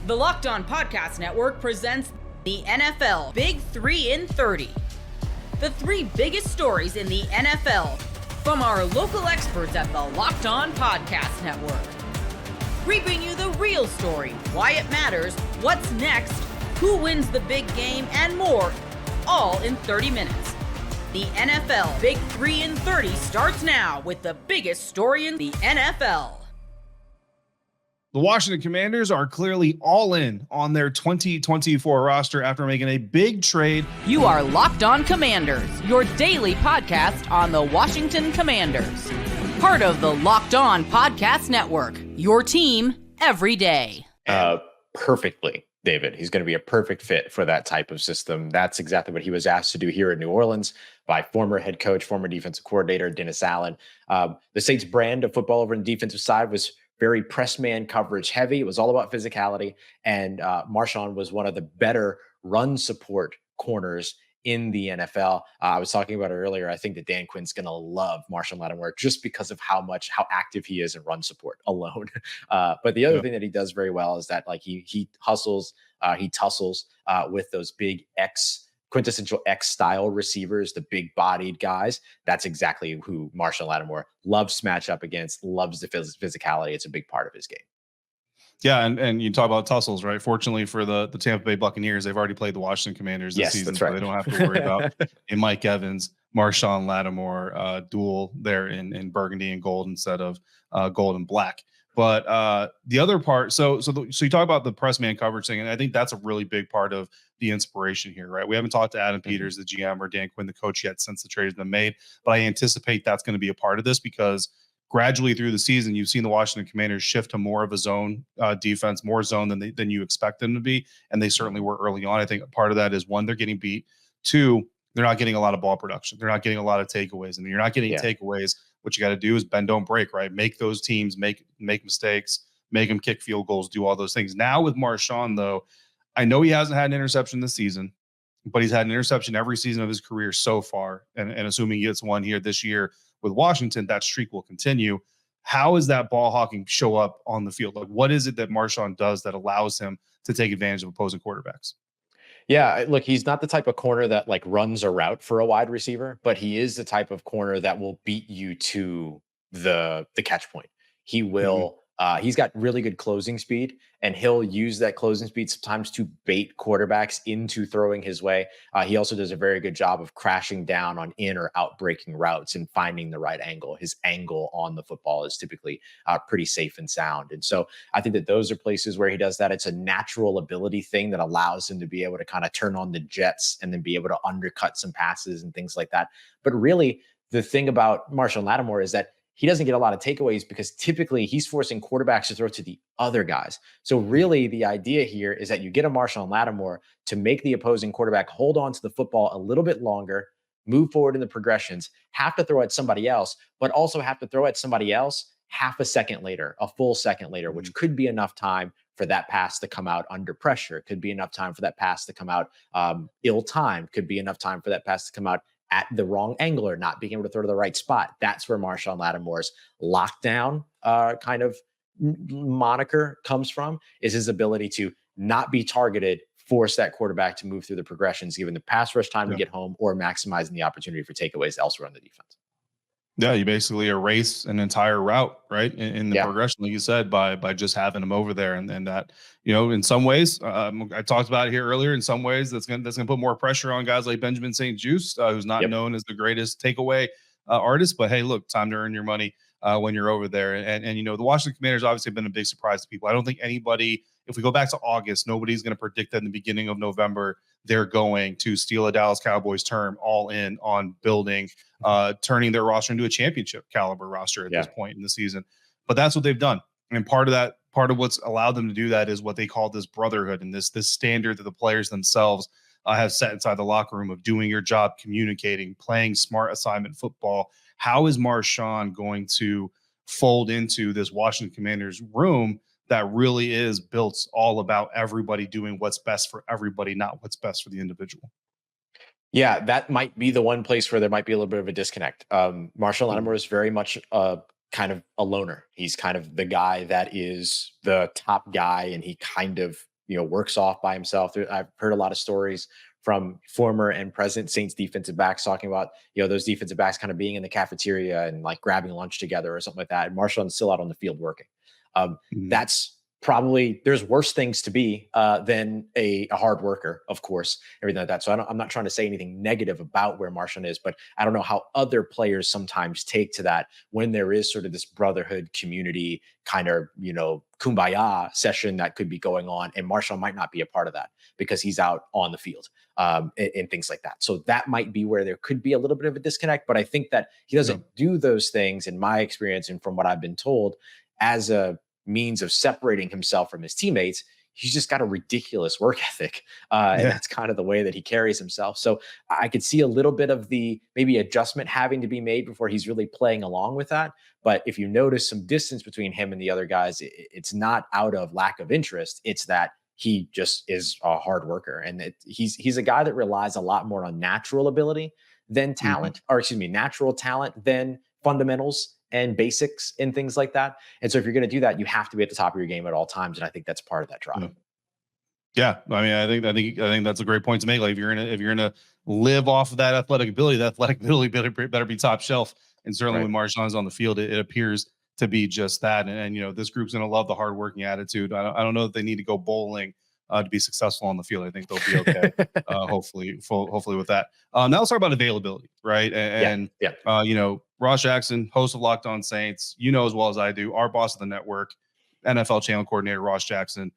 The Locked On Podcast Network presents the NFL Big 3 in 30. The three biggest stories in the NFL from our local experts at the Locked On Podcast Network. Bringing you the real story, why it matters, what's next, who wins the big game, and more, all in 30 minutes. The NFL Big 3 in 30 starts now with the biggest story in the NFL. The Washington Commanders are clearly all in on their 2024 roster after making a big trade. You are Locked On Commanders, your daily podcast on the Washington Commanders. Part of the Locked On Podcast Network, your team every day. Perfectly, David. He's going to be a perfect fit for that type of system. That's exactly what he was asked to do here in New Orleans by former head coach, former defensive coordinator, Dennis Allen. The Saints' brand of football over on the defensive side was very press man coverage heavy. It was all about physicality. And Marshon was one of the better run support corners in the NFL. I was talking about it earlier. I think that Dan Quinn's going to love Marshon Lattimore just because of how active he is in run support alone. But the other thing that he does very well is that he hustles, he tussles with those big quintessential X style receivers, the big bodied guys. That's exactly who Marshon Lattimore loves to match up against, loves the physicality. It's a big part of his game. Yeah, and you talk about tussles, right? Fortunately for the Tampa Bay Buccaneers, they've already played the Washington Commanders this season, that's right. So they don't have to worry about a Mike Evans, Marshon Lattimore duel there in burgundy and gold instead of gold and black. But the other part, so you talk about the press man coverage thing, and I think that's a really big part of the inspiration here, right? We haven't talked to Adam Peters, the GM, or Dan Quinn, the coach, yet since the trade has been made, but I anticipate that's going to be a part of this because gradually through the season, you've seen the Washington Commanders shift to more of a zone defense, more zone than you expect them to be, and they certainly were early on. I think part of that is, one, they're getting beat. Two, they're not getting a lot of ball production. They're not getting a lot of takeaways. And you're not getting takeaways. What you got to do is bend, don't break, right? Make those teams make mistakes, make them kick field goals, do all those things. Now with Marshon, though, I know he hasn't had an interception this season, but he's had an interception every season of his career so far. And assuming he gets one here this year with Washington, that streak will continue. How does that ball hawking show up on the field? Like, what is it that Marshon does that allows him to take advantage of opposing quarterbacks? Yeah, look, he's not the type of corner that runs a route for a wide receiver, but he is the type of corner that will beat you to the catch point. He will. He's got really good closing speed, and he'll use that closing speed sometimes to bait quarterbacks into throwing his way. He also does a very good job of crashing down on in or out breaking routes and finding the right angle. His angle on the football is typically pretty safe and sound. And so I think that those are places where he does that. It's a natural ability thing that allows him to be able to kind of turn on the jets and then be able to undercut some passes and things like that. But really, the thing about Marshon Lattimore is that he doesn't get a lot of takeaways because typically he's forcing quarterbacks to throw to the other guys. So really the idea here is that you get a Marshon Lattimore to make the opposing quarterback hold on to the football a little bit longer, move forward in the progressions, have to throw at somebody else, but also have to throw at somebody else half a second later, a full second later, which could be enough time for that pass to come out under pressure. Could be enough time for that pass to come out ill-timed. Could be enough time for that pass to come out at the wrong angle or not being able to throw to the right spot. That's where Marshon Lattimore's lockdown kind of moniker comes from, is his ability to not be targeted, force that quarterback to move through the progressions, given the pass rush time to get home, or maximizing the opportunity for takeaways elsewhere on the defense. Yeah, you basically erase an entire route, right, in the progression, like you said, by just having them over there, and that, in some ways, I talked about it here earlier. In some ways, that's gonna put more pressure on guys like Benjamin St-Juste, who's not known as the greatest takeaway artist, but hey, look, time to earn your money when you're over there, and the Washington Commanders obviously have been a big surprise to people. I don't think anybody, if we go back to August, nobody's going to predict that in the beginning of November they're going to steal a Dallas Cowboys term all in on building, turning their roster into a championship caliber roster at this point in the season. But that's what they've done. And part of what's allowed them to do that is what they call this brotherhood and this standard that the players themselves have set inside the locker room of doing your job, communicating, playing smart assignment football. How is Marshon going to fold into this Washington Commanders room that really is built all about everybody doing what's best for everybody, not what's best for the individual? Yeah, that might be the one place where there might be a little bit of a disconnect. Marshon Lattimore is very much kind of a loner. He's kind of the guy that is the top guy, and he kind of works off by himself. I've heard a lot of stories from former and present Saints defensive backs talking about, those defensive backs kind of being in the cafeteria and like grabbing lunch together or something like that. And Marshon's still out on the field working. That's probably, there's worse things to be than a hard worker, of course, everything like that. So I'm not trying to say anything negative about where Marshon is, but I don't know how other players sometimes take to that when there is sort of this brotherhood community kind of, kumbaya session that could be going on. And Marshon might not be a part of that because he's out on the field and things like that. So that might be where there could be a little bit of a disconnect, but I think that he doesn't do those things, in my experience and from what I've been told, as a means of separating himself from his teammates. He's just got a ridiculous work ethic. And that's kind of the way that he carries himself. So I could see a little bit of the maybe adjustment having to be made before he's really playing along with that. But if you notice some distance between him and the other guys, it's not out of lack of interest. It's that he just is a hard worker. And he's a guy that relies a lot more on natural ability than talent, or excuse me, natural talent than fundamentals and basics and things like that. And so if you're going to do that, you have to be at the top of your game at all times. And I think that's part of that drive. Yeah. I mean, I think that's a great point to make. Like if you're going to live off of that athletic ability better be top shelf. And certainly when Marshon's on the field, it appears to be just that. And this group's going to love the hardworking attitude. I don't know that they need to go bowling to be successful on the field. I think they'll be okay. Hopefully with that. Now let's talk about availability, right? And Ross Jackson, host of Locked On Saints, as well as I do, our boss of the network, NFL channel coordinator Ross Jackson,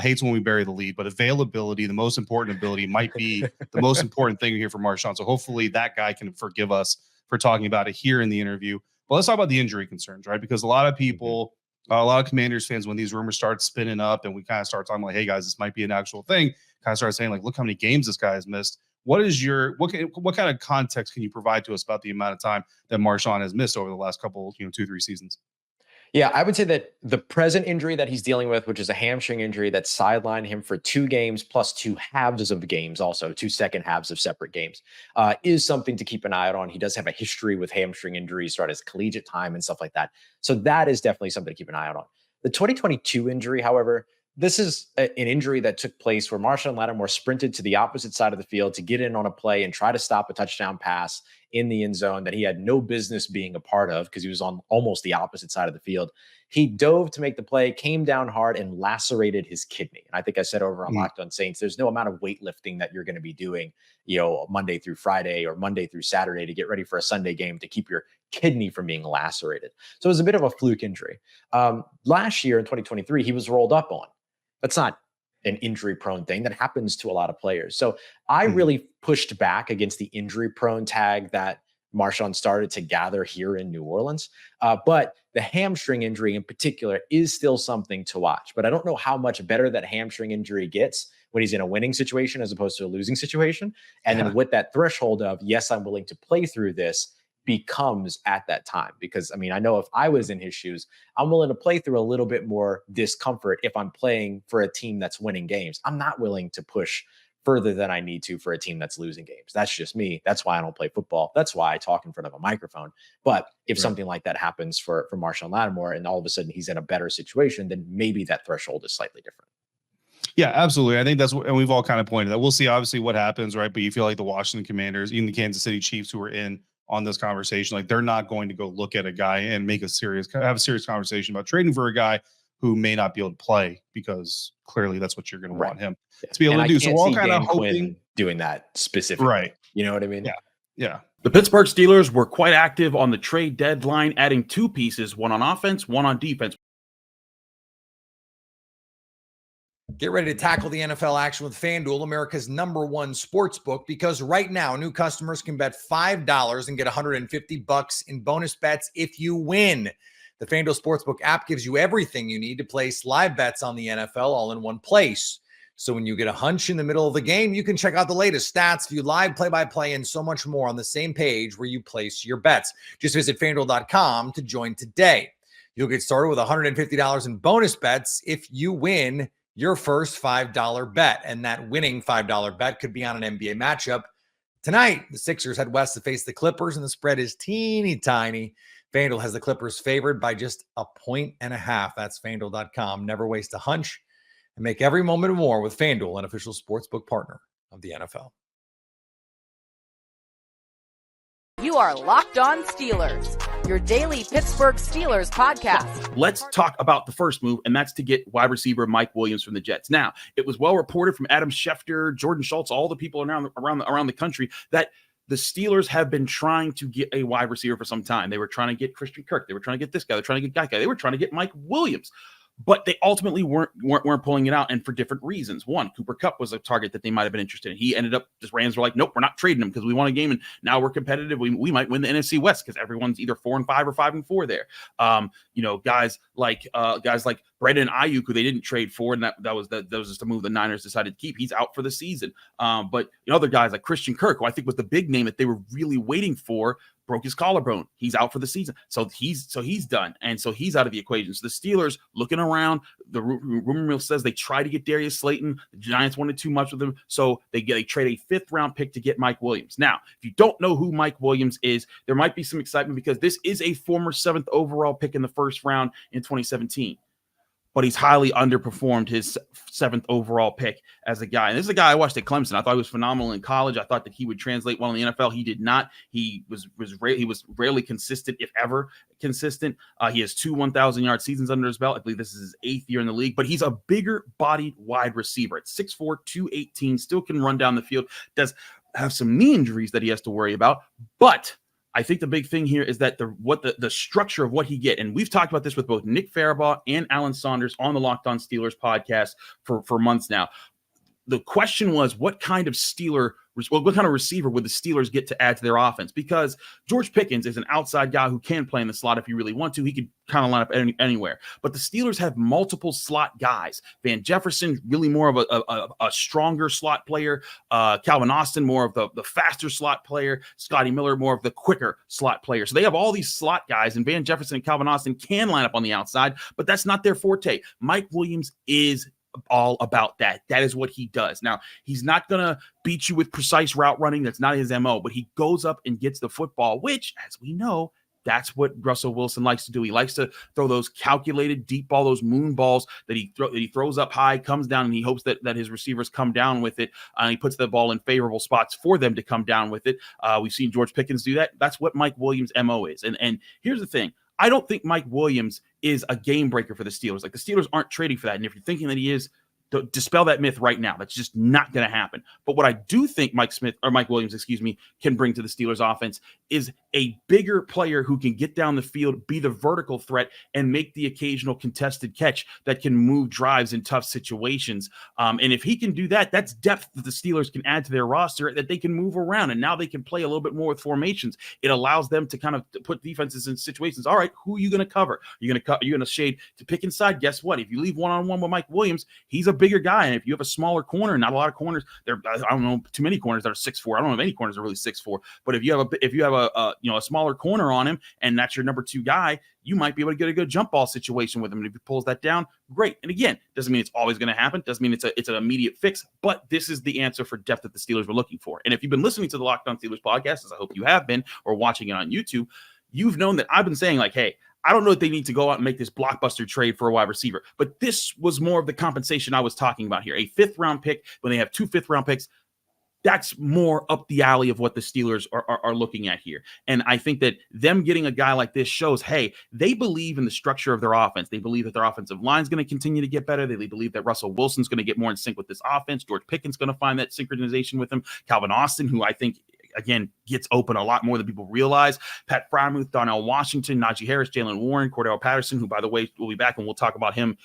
hates when we bury the lead, but availability, the most important ability, might be the most important thing here for Marshon. So hopefully that guy can forgive us for talking about it here in the interview. But let's talk about the injury concerns, right? Because a lot of people, a lot of Commanders fans, when these rumors start spinning up and we kind of start talking like, hey guys, this might be an actual thing, kind of start saying like, look how many games this guy has missed. What kind of context can you provide to us about the amount of time that Marshon has missed over the last couple, 2-3 seasons? Yeah, I would say that the present injury that he's dealing with, which is a hamstring injury that sidelined him for 2 games plus 2 halves of games, also 2 second halves of separate games, is something to keep an eye out on. He does have a history with hamstring injuries throughout his collegiate time and stuff like that. So that is definitely something to keep an eye out on. The 2022 injury, however, this is an injury that took place where Marshon Lattimore sprinted to the opposite side of the field to get in on a play and try to stop a touchdown pass in the end zone that he had no business being a part of because he was on almost the opposite side of the field. He dove to make the play, came down hard, and lacerated his kidney. And I think I said over on Locked On Saints, there's no amount of weightlifting that you're going to be doing, Monday through Friday or Monday through Saturday to get ready for a Sunday game to keep your kidney from being lacerated. So it was a bit of a fluke injury. Last year in 2023, he was rolled up on. That's not an injury-prone thing. That happens to a lot of players. So I really pushed back against the injury-prone tag that Marshon started to gather here in New Orleans. But the hamstring injury in particular is still something to watch. But I don't know how much better that hamstring injury gets when he's in a winning situation as opposed to a losing situation. And then with that threshold of, yes, I'm willing to play through this, becomes at that time. Because I mean, I know if I was in his shoes, I'm willing to play through a little bit more discomfort if I'm playing for a team that's winning games. I'm not willing to push further than I need to for a team that's losing games. That's just me. That's why I don't play football. That's why I talk in front of a microphone. But if something like that happens for Marshon Lattimore and all of a sudden he's in a better situation, then maybe that threshold is slightly different. Yeah, absolutely. I think that's what, and we've all kind of pointed that. We'll see obviously what happens, right? But you feel like the Washington Commanders, even the Kansas City Chiefs who are in on this conversation, like they're not going to go look at a guy and have a serious conversation about trading for a guy who may not be able to play, because clearly that's what you're going to want him to be able to do. So we're all kind of hoping doing that specifically. Right. You know what I mean? Yeah. Yeah. The Pittsburgh Steelers were quite active on the trade deadline, adding 2 pieces, one on offense, one on defense. Get ready to tackle the NFL action with FanDuel, America's #1 sports book, because right now new customers can bet $5 and get $150 in bonus bets if you win. The FanDuel Sportsbook app gives you everything you need to place live bets on the NFL all in one place. So when you get a hunch in the middle of the game, you can check out the latest stats, view live play-by-play, and so much more on the same page where you place your bets. Just visit FanDuel.com to join today. You'll get started with $150 in bonus bets if you win your first $5 bet. And that winning $5 bet could be on an NBA matchup. Tonight, the Sixers head west to face the Clippers, and the spread is teeny tiny. FanDuel has the Clippers favored by just 1.5 points. That's FanDuel.com. Never waste a hunch. and make every moment more with FanDuel, an official sportsbook partner of the NFL. You are Locked On Steelers, your daily Pittsburgh Steelers podcast. Let's talk about the first move, and that's to get wide receiver Mike Williams from the Jets. Now, it was well reported from Adam Schefter, Jordan Schultz, all the people around the country that the Steelers have been trying to get a wide receiver for some time. They were trying to get Christian Kirk. They were trying to get this guy. They're trying to get that guy. They were trying to get Mike Williams. But they ultimately weren't pulling it out, and for different reasons. One, Cooper Kupp was a target that they might have been interested in. He ended up, just Rams were like, nope, we're not trading him because we won a game, and now we're competitive. We might win the NFC West because everyone's either 4-5 or 5-4 there. Guys like Brandon Ayuk, who they didn't trade for, and that was just a move the Niners decided to keep. He's out for the season. But other guys like Christian Kirk, who I think was the big name that they were really waiting for, broke his collarbone. He's out for the season. So he's done. And so he's out of the equation. So the Steelers looking around, the rumor mill says they try to get Darius Slayton. The Giants wanted too much with him. So they trade a 5th round pick to get Mike Williams. Now, if you don't know who Mike Williams is, there might be some excitement because this is a former 7th overall pick in the first round in 2017. But he's highly underperformed his 7th overall pick as a guy. And this is a guy I watched at Clemson. I thought he was phenomenal in college. I thought that he would translate well in the NFL. He did not. He was rarely consistent, if ever consistent. He has 2 1,000-yard seasons under his belt. I believe this is his 8th year in the league. But he's a bigger-bodied wide receiver at 6'4", 218, still can run down the field. Does have some knee injuries that he has to worry about. But I think the big thing here is that the structure of what he get, and we've talked about this with both Nick Farabaugh and Alan Saunders on the Locked On Steelers podcast for months now. The question was, what kind of receiver would the Steelers get to add to their offense? Because George Pickens is an outside guy who can play in the slot if he really wants to. He could kind of line up anywhere. But the Steelers have multiple slot guys. Van Jefferson, really more of a stronger slot player. Calvin Austin, more of the faster slot player. Scotty Miller, more of the quicker slot player. So they have all these slot guys, and Van Jefferson and Calvin Austin can line up on the outside, but that's not their forte. Mike Williams is all about that. That is what he does. Now, he's not going to beat you with precise route running. That's not his MO, but he goes up and gets the football, which, as we know, that's what Russell Wilson likes to do. He likes to throw those calculated deep ball, those moon balls that he throws up high, comes down, and he hopes that his receivers come down with it. He puts the ball in favorable spots for them to come down with it. We've seen George Pickens do that. That's what Mike Williams' MO is. And here's the thing. I don't think Mike Williams is a game breaker for the Steelers. Like, the Steelers aren't trading for that. And if you're thinking that he is, dispel that myth right now. That's just not going to happen. But what I do think Mike Williams, can bring to the Steelers offense is a bigger player who can get down the field, be the vertical threat, and make the occasional contested catch that can move drives in tough situations. And if he can do that, that's depth that the Steelers can add to their roster, that they can move around. And now they can play a little bit more with formations. It allows them to kind of put defenses in situations. All right, who are you going to cover? You're going to shade to pick inside. Guess what? If you leave one-on-one with Mike Williams, he's a bigger guy. And if you have a smaller corner, not a lot of corners there, I don't know too many corners that are 6'4". I don't know if any corners are really 6'4", but if you have a smaller corner on him and that's your number 2 guy, you might be able to get a good jump ball situation with him. And if he pulls that down, great. And again, doesn't mean it's always going to happen. Doesn't mean it's an immediate fix, but this is the answer for depth that the Steelers were looking for. And if you've been listening to the Locked On Steelers podcast, as I hope you have been, or watching it on YouTube, you've known that I've been saying, like, hey, I don't know if they need to go out and make this blockbuster trade for a wide receiver, but this was more of the compensation I was talking about here. A 5th round pick, when they have 2 5th round picks, that's more up the alley of what the Steelers are looking at here. And I think that them getting a guy like this shows, hey, they believe in the structure of their offense. They believe that their offensive line is going to continue to get better. They believe that Russell Wilson's going to get more in sync with this offense. George Pickens going to find that synchronization with him. Calvin Austin, who I think, again, gets open a lot more than people realize. Pat Freiermuth, Donnell Washington, Najee Harris, Jalen Warren, Cordell Patterson, who, by the way, will be back, and we'll talk about him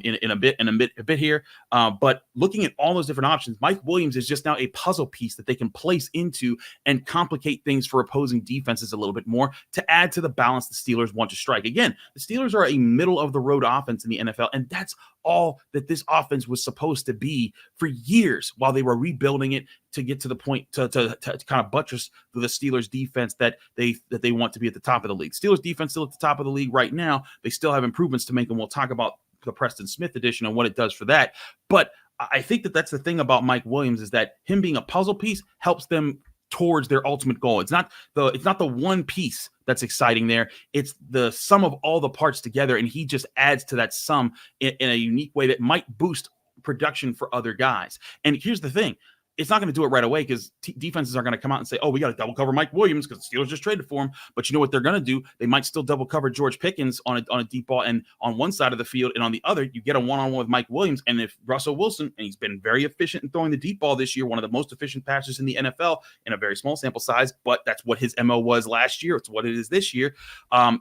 in a bit here. But looking at all those different options, Mike Williams is just now a puzzle piece that they can place into and complicate things for opposing defenses a little bit more to add to the balance the Steelers want to strike. Again, the Steelers are a middle-of-the-road offense in the NFL, and that's all that this offense was supposed to be for years while they were rebuilding it to get to the point to kind of buttress the Steelers defense that they want to be at the top of the league. Steelers defense still at the top of the league right now. They still have improvements to make, and we'll talk about the Preston Smith edition and what it does for that. But I think that that's the thing about Mike Williams, is that him being a puzzle piece helps them towards their ultimate goal. It's not the one piece that's exciting there. It's the sum of all the parts together, and he just adds to that sum in a unique way that might boost production for other guys. And here's the thing. It's not going to do it right away because defenses are going to come out and say, oh, we got to double cover Mike Williams because the Steelers just traded for him. But you know what they're going to do? They might still double cover George Pickens on a deep ball and on one side of the field, and on the other, you get a one-on-one with Mike Williams. And if Russell Wilson, and he's been very efficient in throwing the deep ball this year, one of the most efficient passers in the NFL in a very small sample size, but that's what his MO was last year. It's what it is this year.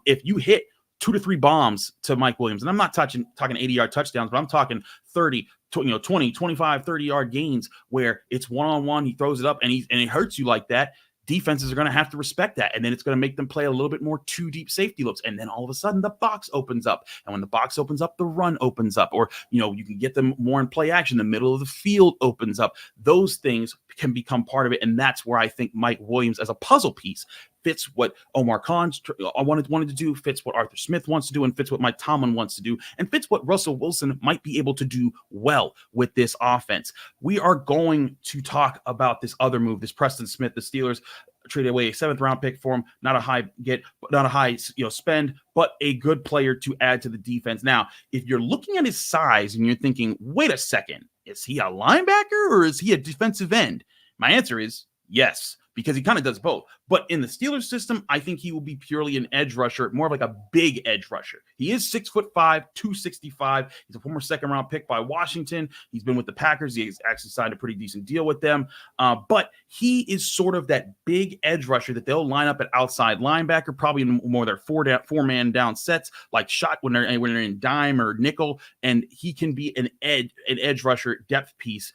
If you hit 2 to 3 bombs to Mike Williams, and I'm not talking 80-yard touchdowns, but I'm talking 30, 20, 25, 30-yard gains where it's one-on-one, he throws it up, and it hurts you like that. Defenses are going to have to respect that, and then it's going to make them play a little bit more 2 deep safety looks, and then all of a sudden the box opens up, and when the box opens up, the run opens up, or you can get them more in play action. The middle of the field opens up. Those things can become part of it, and that's where I think Mike Williams as a puzzle piece fits what Omar Khan wanted to do, fits what Arthur Smith wants to do, and fits what Mike Tomlin wants to do, and fits what Russell Wilson might be able to do well with this offense. We are going to talk about this other move, this Preston Smith. The Steelers traded away a 7th round pick for him, not a high spend, but a good player to add to the defense. Now, if you're looking at his size and you're thinking, wait a second, is he a linebacker or is he a defensive end? My answer is yes, because he kind of does both. But in the Steelers system, I think he will be purely an edge rusher, more of like a big edge rusher. He is 6'5", 265. He's a former 2nd round pick by Washington. He's been with the Packers. He's actually signed a pretty decent deal with them. But he is sort of that big edge rusher that they'll line up at outside linebacker, probably in more their 4-man down sets, like shot when they're in dime or nickel. And he can be an edge rusher depth piece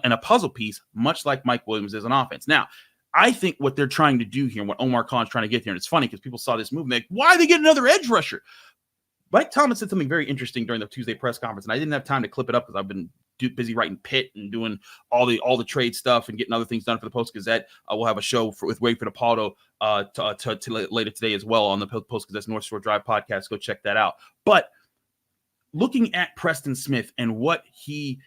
and a puzzle piece, much like Mike Williams is on offense. Now, I think what they're trying to do here, what Omar Khan's trying to get here, and it's funny because people saw this move and they're like, why are they getting another edge rusher? Mike Tomlin said something very interesting during the Tuesday press conference, and I didn't have time to clip it up because I've been busy writing Pitt and doing all the trade stuff and getting other things done for the Post-Gazette. We'll have a show with Wade for DePaulo to later today as well on the Post-Gazette's North Shore Drive podcast. Go check that out. But looking at Preston Smith and what he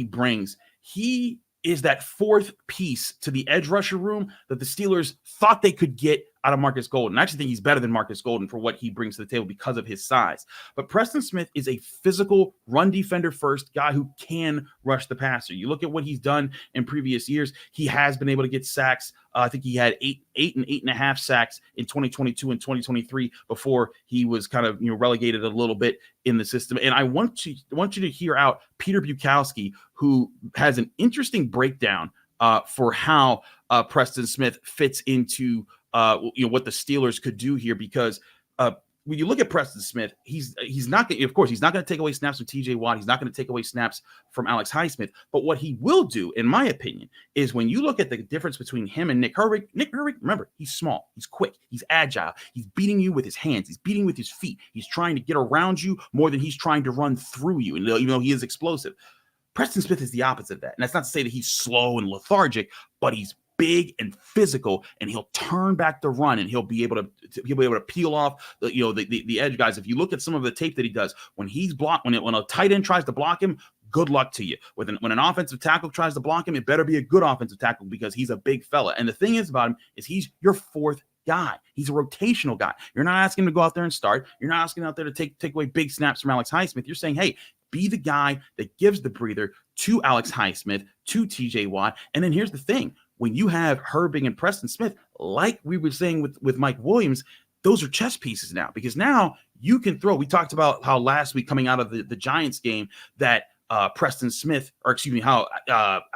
brings, he is that 4th piece to the edge rusher room that the Steelers thought they could get out of Marcus Golden. I actually think he's better than Marcus Golden for what he brings to the table because of his size. But Preston Smith is a physical run defender first guy who can rush the passer. You look at what he's done in previous years. He has been able to get sacks. I think he had 8 and 8.5 sacks in 2022 and 2023 before he was kind of relegated a little bit in the system. And I want you to hear out Peter Bukowski, who has an interesting breakdown for how Preston Smith fits into what the Steelers could do here, because when you look at Preston Smith, he's not going to take away snaps from TJ Watt. He's not going to take away snaps from Alex Highsmith. But what he will do, in my opinion, is when you look at the difference between him and Nick Herbig, remember, he's small, he's quick, he's agile, he's beating you with his hands, he's beating with his feet, he's trying to get around you more than he's trying to run through you. And even though he is explosive, Preston Smith is the opposite of that. And that's not to say that he's slow and lethargic, but he's big and physical, and he'll turn back the run, and he'll be able to peel off the edge guys. If you look at some of the tape that he does when he's blocked, when a tight end tries to block him, good luck to you. When an offensive tackle tries to block him, it better be a good offensive tackle because he's a big fella. And the thing is about him is he's your 4th guy. He's a rotational guy. You're not asking him to go out there and start. You're not asking him out there to take away big snaps from Alex Highsmith. You're saying, hey, be the guy that gives the breather to Alex Highsmith, to TJ Watt. And then here's the thing. When you have Herbig and Preston Smith, like we were saying with Mike Williams, those are chess pieces now, because now you can throw. We talked about how last week coming out of the Giants game that Preston Smith, how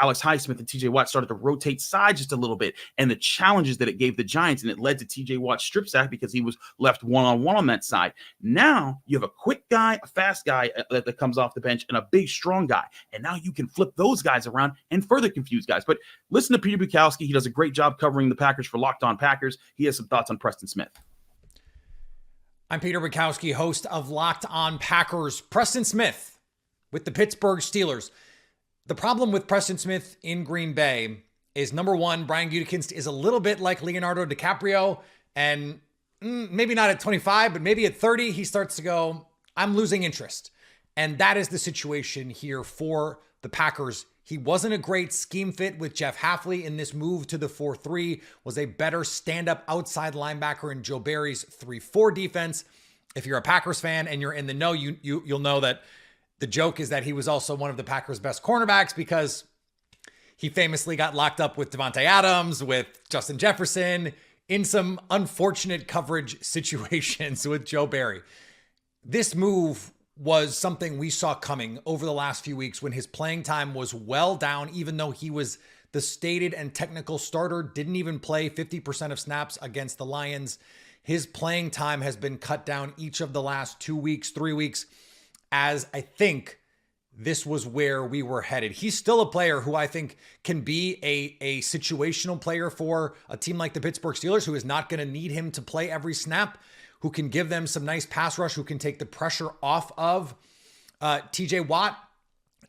Alex Highsmith and TJ Watt started to rotate sides just a little bit, and the challenges that it gave the Giants, and it led to TJ Watt's strip sack because he was left one-on-one on that side. Now you have a quick guy, a fast guy that comes off the bench, and a big, strong guy. And now you can flip those guys around and further confuse guys. But listen to Peter Bukowski. He does a great job covering the Packers for Locked On Packers. He has some thoughts on Preston Smith. I'm Peter Bukowski, host of Locked On Packers. Preston Smith with the Pittsburgh Steelers. The problem with Preston Smith in Green Bay is, number one, Brian Gutekunst is a little bit like Leonardo DiCaprio, and maybe not at 25, but maybe at 30, he starts to go, I'm losing interest. And that is the situation here for the Packers. He wasn't a great scheme fit with Jeff Hafley in this move to the 4-3, was a better stand-up outside linebacker in Joe Barry's 3-4 defense. If you're a Packers fan and you're in the know, you'll know that The joke is that he was also one of the Packers' best cornerbacks because he famously got locked up with Devontae Adams, with Justin Jefferson, in some unfortunate coverage situations with Joe Barry. This move was something we saw coming over the last few weeks when his playing time was well down, even though he was the stated and technical starter, didn't even play 50% of snaps against the Lions. His playing time has been cut down each of the last 2 weeks, 3 weeks, as I think this was where we were headed. He's still a player who I think can be a situational player for a team like the Pittsburgh Steelers, who is not going to need him to play every snap, who can give them some nice pass rush, who can take the pressure off of TJ Watt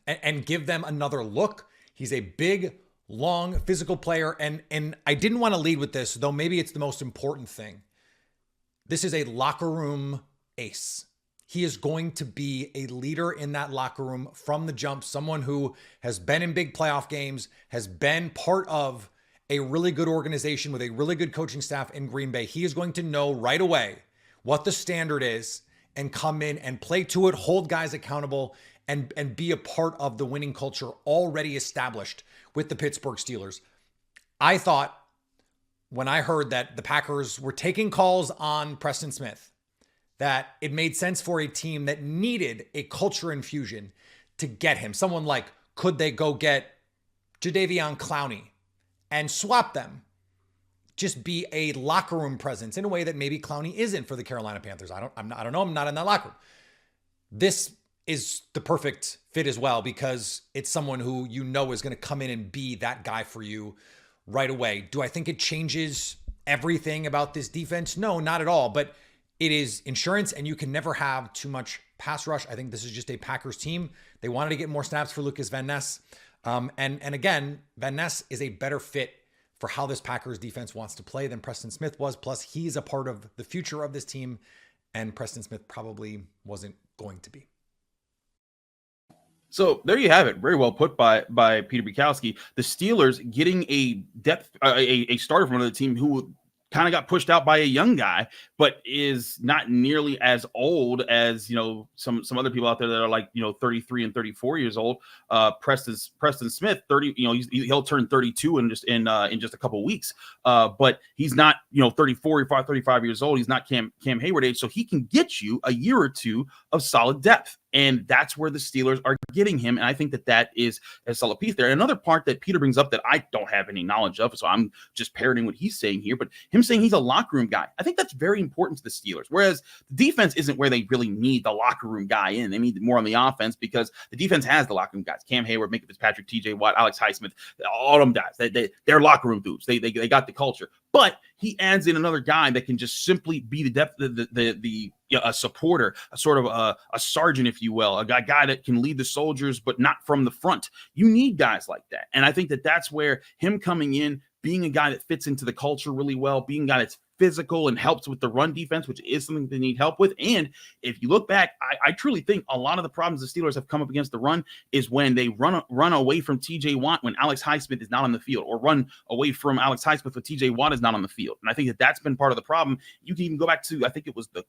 and give them another look. He's a big, long, physical player. And I didn't want to lead with this, though maybe it's the most important thing. This is a locker room ace. He is going to be a leader in that locker room from the jump, someone who has been in big playoff games, has been part of a really good organization with a really good coaching staff in Green Bay. He is going to know right away what the standard is and come in and play to it, hold guys accountable, and be a part of the winning culture already established with the Pittsburgh Steelers. I thought when I heard that the Packers were taking calls on Preston Smith, that it made sense for a team that needed a culture infusion to get him. Someone like, could they go get Jadeveon Clowney and swap them? Just be a locker room presence in a way that maybe Clowney isn't for the Carolina Panthers. I don't know. I'm not in that locker room. This is the perfect fit as well because it's someone who you know is going to come in and be that guy for you right away. Do I think it changes everything about this defense? No, not at all. But it is insurance, and you can never have too much pass rush. I think this is just a Packers team. They wanted to get more snaps for Lucas Van Ness. And again, Van Ness is a better fit for how this Packers defense wants to play than Preston Smith was. Plus, he's a part of the future of this team, and Preston Smith probably wasn't going to be. So there you have it. Very well put by Peter Bukowski. The Steelers getting a depth, a starter from another team who kind of got pushed out by a young guy, but is not nearly as old as, some other people out there that are like, 33 and 34 years old. Preston Smith, 30, he'll turn 32 in just a couple of weeks. But he's not, 34 or 35 years old. He's not Cam Hayward age. So he can get you a year or two of solid depth. And that's where the Steelers are getting him. And I think that is a solid piece there. Another part that Peter brings up that I don't have any knowledge of, so I'm just parroting what he's saying here, but him saying he's a locker room guy. I think that's very important to the Steelers. Whereas the defense isn't where they really need the locker room guy in. They need more on the offense because the defense has the locker room guys. Cam Hayward, Minka Fitzpatrick, TJ Watt, Alex Highsmith, all of them guys. They're locker room dudes. They got the culture. But he adds in another guy that can just simply be the depth, a supporter, a sort of a sergeant, if you will, a guy that can lead the soldiers, but not from the front. You need guys like that. And I think that's where him coming in, being a guy that fits into the culture really well, being a guy that's physical and helps with the run defense, which is something they need help with. And if you look back, I truly think a lot of the problems the Steelers have come up against the run is when they run away from TJ Watt when Alex Highsmith is not on the field, or run away from Alex Highsmith when TJ Watt is not on the field. And I think that's been part of the problem. You can even go back to, I think it was the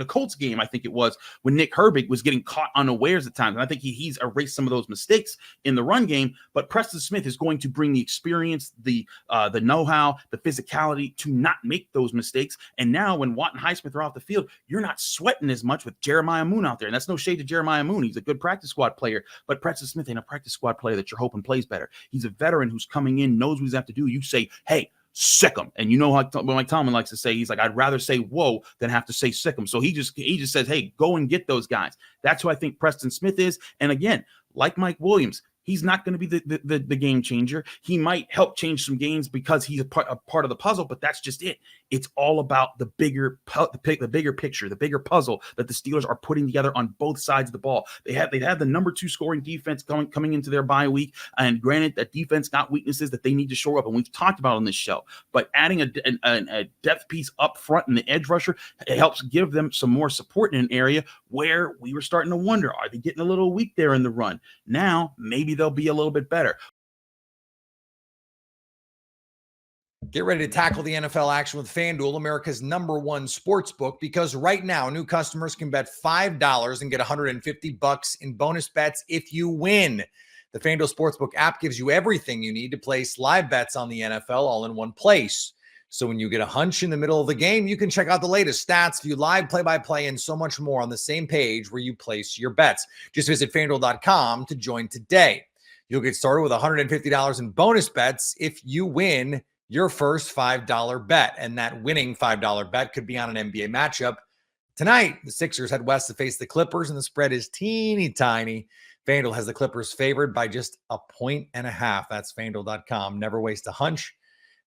Colts game, I think it was, when Nick Herbig was getting caught unawares at times. And I think he's erased some of those mistakes in the run game. But Preston Smith is going to bring the experience, the know-how, the physicality to not make those mistakes. And now when Watt and Highsmith are off the field, you're not sweating as much with Jeremiah Moon out there. And that's no shade to Jeremiah Moon. He's a good practice squad player, but Preston Smith ain't a practice squad player that you're hoping plays better. He's a veteran who's coming in, knows what he's have to do. You say, hey, sick him. And you know how Mike Tomlin likes to say, he's like, I'd rather say whoa than have to say sick him. So he just says, hey, go and get those guys. That's who I think Preston Smith is. And again, like Mike Williams, he's not going to be the game changer. He might help change some games because he's a part of the puzzle, but that's just it. It's all about the bigger picture, the bigger puzzle that the Steelers are putting together on both sides of the ball. They have the number 2 scoring defense coming into their bye week, and granted, that defense got weaknesses that they need to shore up, and we've talked about on this show. But adding a depth piece up front in the edge rusher, it helps give them some more support in an area where we were starting to wonder, are they getting a little weak there in the run? Now maybe they'll be a little bit better. Get ready to tackle the NFL action with FanDuel, America's #1 sports book, because right now new customers can bet $5 and get $150 in bonus bets if you win. The FanDuel Sportsbook app gives you everything you need to place live bets on the NFL all in one place. So when you get a hunch in the middle of the game, you can check out the latest stats, view live play-by-play, and so much more on the same page where you place your bets. Just visit FanDuel.com to join today. You'll get started with $150 in bonus bets if you win your first $5 bet. And that winning $5 bet could be on an NBA matchup. Tonight, the Sixers head west to face the Clippers, and the spread is teeny tiny. FanDuel has the Clippers favored by just 1.5. That's FanDuel.com. Never waste a hunch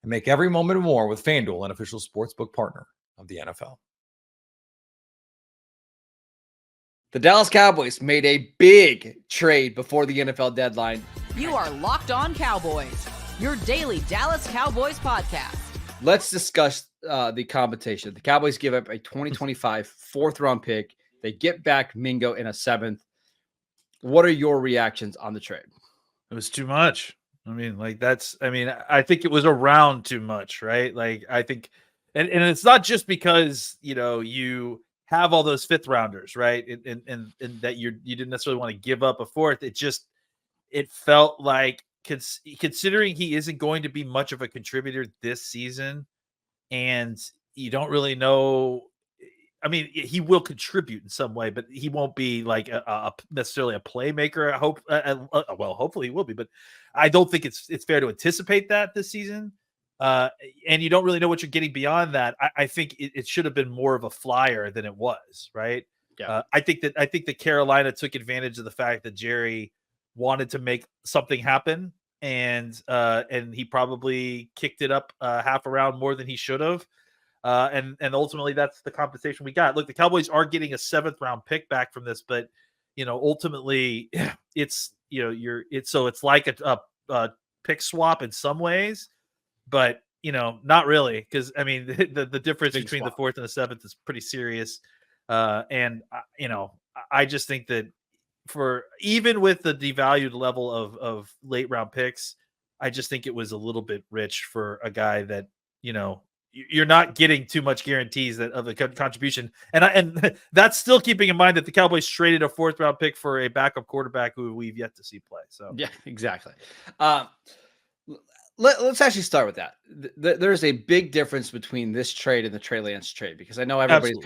and make every moment more with FanDuel, an official sportsbook partner of the NFL. The Dallas Cowboys made a big trade before the NFL deadline. You are Locked On Cowboys, your daily Dallas Cowboys podcast. Let's discuss the compensation. The Cowboys give up a 2025 fourth-round pick. They get back Mingo in a 7th. What are your reactions on the trade? It was too much. I think it was around too much, right? Like, I think, and it's not just because, you have all those 5th rounders, right? And that you didn't necessarily want to give up a 4th. It felt like, considering he isn't going to be much of a contributor this season, and you don't really know. I mean, he will contribute in some way, but he won't be like necessarily a playmaker. I hope. Well, hopefully he will be, but I don't think it's fair to anticipate that this season. And you don't really know what you're getting beyond that. I think it should have been more of a flyer than it was, right? Yeah. I think that Carolina took advantage of the fact that Jerry wanted to make something happen, and he probably kicked it up half a round more than he should have. And ultimately that's the compensation we got. Look, the Cowboys are getting a 7th round pick back from this, but ultimately it's like a pick swap in some ways, but not really, because I mean the difference between the 4th and the 7th is pretty serious. And I just think that for even with the devalued level of late round picks, I just think it was a little bit rich for a guy that you're not getting too much guarantees of a contribution. And that's still keeping in mind that the Cowboys traded a 4th round pick for a backup quarterback who we've yet to see play. So yeah, exactly. Let's actually start with that. There's a big difference between this trade and the Trey Lance trade, because I know everybody's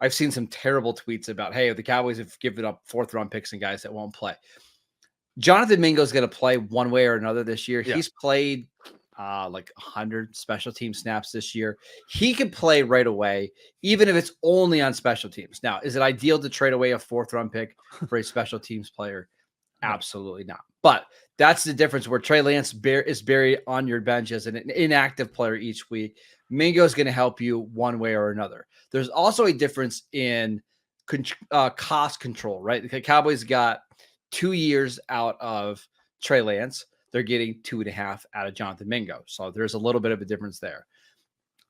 I've seen some terrible tweets about, hey, the Cowboys have given up 4th round picks and guys that won't play. Jonathan Mingo is going to play one way or another this year. Yeah. He's played like 100 special team snaps this year. He can play right away, even if it's only on special teams. Now, is it ideal to trade away a 4th round pick for a special teams player? Absolutely not. But that's the difference, where Trey Lance is buried on your bench as an inactive player each week. Mingo is going to help you one way or another. There's also a difference in cost control, right? The Cowboys got 2 years out of Trey Lance. They're getting 2.5 out of Jonathan Mingo. So there's a little bit of a difference there.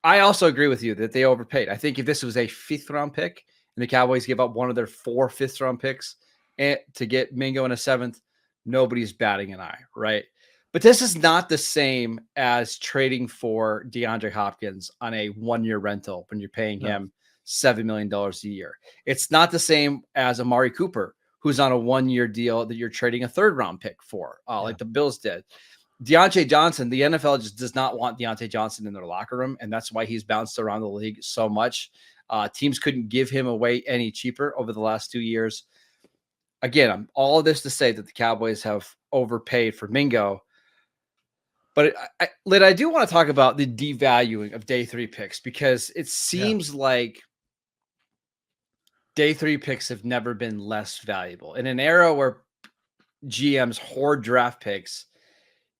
I also agree with you that they overpaid. I think if this was a 5th round pick and the Cowboys give up one of their 4 5th round picks to get Mingo in a 7th, nobody's batting an eye, right? But this is not the same as trading for DeAndre Hopkins on a 1-year rental when you're paying him $7 million a year. It's not the same as Amari Cooper, who's on a 1-year deal that you're trading a 3rd round pick for, like the Bills did. Deontay Johnson, the NFL just does not want Deontay Johnson in their locker room, and that's why he's bounced around the league so much. Teams couldn't give him away any cheaper over the last 2 years. Again, all of this to say that the Cowboys have overpaid for Mingo. But I do want to talk about the devaluing of day 3 picks, because it seems like day 3 picks have never been less valuable. In an era where GMs hoard draft picks,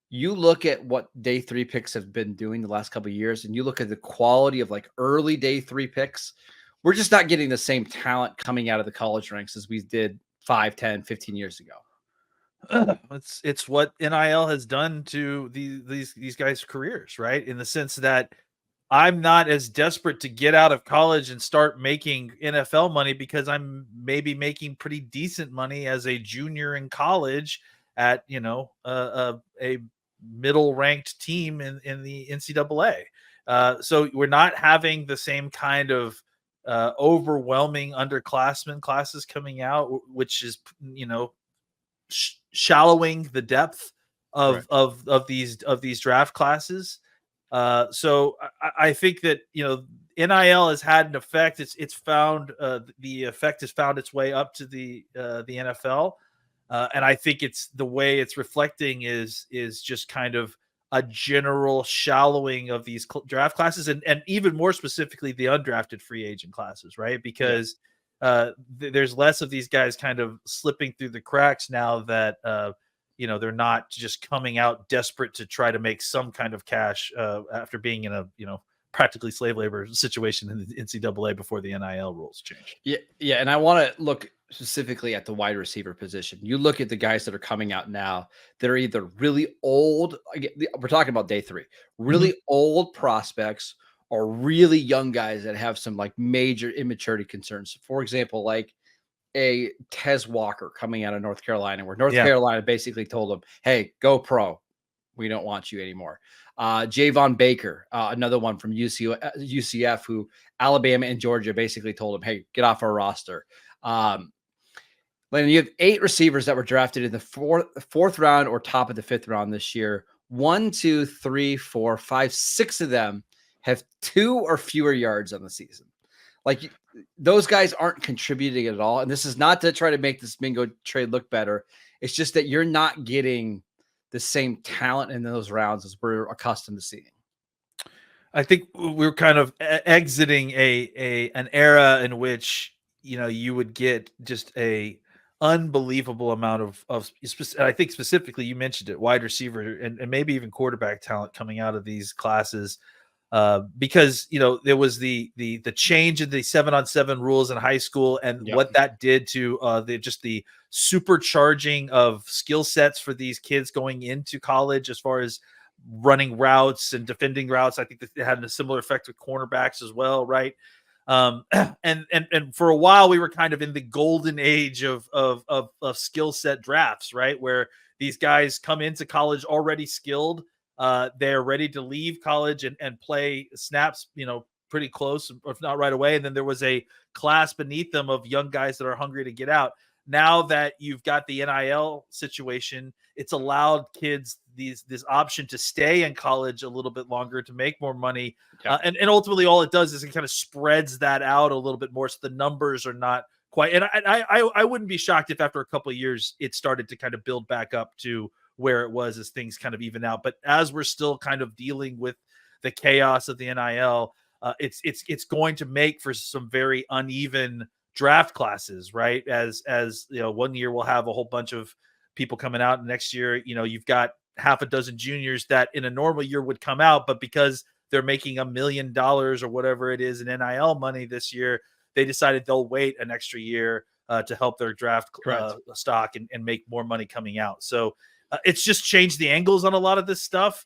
you look at what day 3 picks have been doing the last couple of years, and you look at the quality of like early day 3 picks, we're just not getting the same talent coming out of the college ranks as we did 5, 10, 15 years ago. It's what NIL has done to these guys' careers, right? In the sense that I'm not as desperate to get out of college and start making NFL money, because I'm maybe making pretty decent money as a junior in college at, a middle ranked team in the NCAA. So we're not having the same kind of overwhelming underclassmen classes coming out, which is, shallowing the depth of these draft classes. So I think that, NIL has had an effect. It's found the effect has found its way up to the NFL, and I think it's the way it's reflecting is just kind of a general shallowing of these draft classes, and even more specifically the undrafted free agent classes, right? Because there's less of these guys kind of slipping through the cracks now that they're not just coming out desperate to try to make some kind of cash after being in a practically slave labor situation in the NCAA before the NIL rules changed. Yeah, and I want to look specifically at the wide receiver position. You look at the guys that are coming out now that are either really old. We're talking about day 3, really old prospects, or really young guys that have some like major immaturity concerns. For example, like a Tez Walker coming out of North Carolina, where North Carolina basically told him, "Hey, go pro. We don't want you anymore." Javon Baker, another one from UCF, who Alabama and Georgia basically told him, "Hey, get off our roster." Landon, you have 8 receivers that were drafted in the fourth round or top of the 5th round this year. 1, 2, 3, 4, 5, 6 of them have 2 or fewer yards on the season. Like, those guys aren't contributing at all. And this is not to try to make this Mingo trade look better. It's just that you're not getting the same talent in those rounds as we're accustomed to seeing. I think we're kind of exiting an era in which, you would get just a unbelievable amount of I think specifically you mentioned it, wide receiver and maybe even quarterback talent coming out of these classes. Because there was the change in the 7-on-7 rules in high school, and what that did to the supercharging of skill sets for these kids going into college, as far as running routes and defending routes. I think that it had a similar effect with cornerbacks as well, right? And for a while we were kind of in the golden age of skill set drafts, right, where these guys come into college already skilled. They're ready to leave college and play snaps, pretty close, if not right away. And then there was a class beneath them of young guys that are hungry to get out. Now that you've got the NIL situation, it's allowed kids this option to stay in college a little bit longer to make more money. And ultimately all it does is it kind of spreads that out a little bit more. So the numbers are not quite, and I wouldn't be shocked if after a couple of years, it started to kind of build back up to where it was as things kind of even out. But as we're still kind of dealing with the chaos of the NIL, it's going to make for some very uneven draft classes, right? As one year we'll have a whole bunch of people coming out, and next year, you've got half a dozen juniors that in a normal year would come out, but because they're making $1 million or whatever it is in NIL money this year, they decided they'll wait an extra year to help their draft stock and make more money coming out. So it's just changed the angles on a lot of this stuff.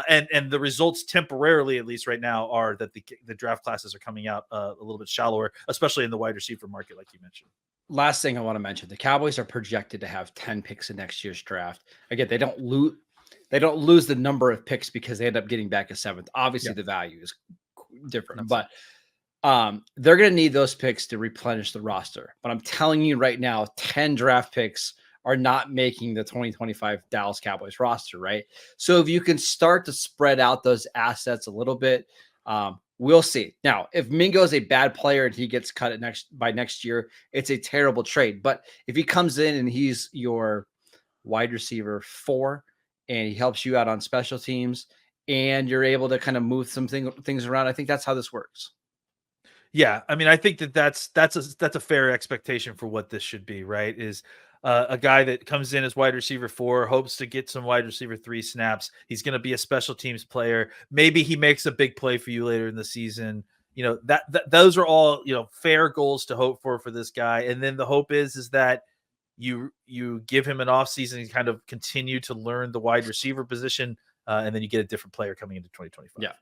And the results temporarily, at least right now, are that the draft classes are coming out a little bit shallower, especially in the wide receiver market, like you mentioned. Last thing I want to mention, the Cowboys are projected to have 10 picks in next year's draft. Again, they don't lose the number of picks because they end up getting back a 7th. Obviously, the value is different, but they're going to need those picks to replenish the roster. But I'm telling you right now, 10 draft picks are not making the 2025 Dallas Cowboys roster, right? So if you can start to spread out those assets a little bit, we'll see. Now, if Mingo is a bad player and he gets cut by next year, it's a terrible trade. But if he comes in and he's your wide receiver 4 and he helps you out on special teams and you're able to kind of move some things around, I think that's how this works. Yeah, I mean, I think that's a fair expectation for what this should be, right? Is a guy that comes in as wide receiver 4, hopes to get some wide receiver 3 snaps. He's going to be a special teams player. Maybe he makes a big play for you later in the season. Those are all, fair goals to hope for this guy. And then the hope is that you give him an offseason and kind of continue to learn the wide receiver position. And then you get a different player coming into 2025. Yeah.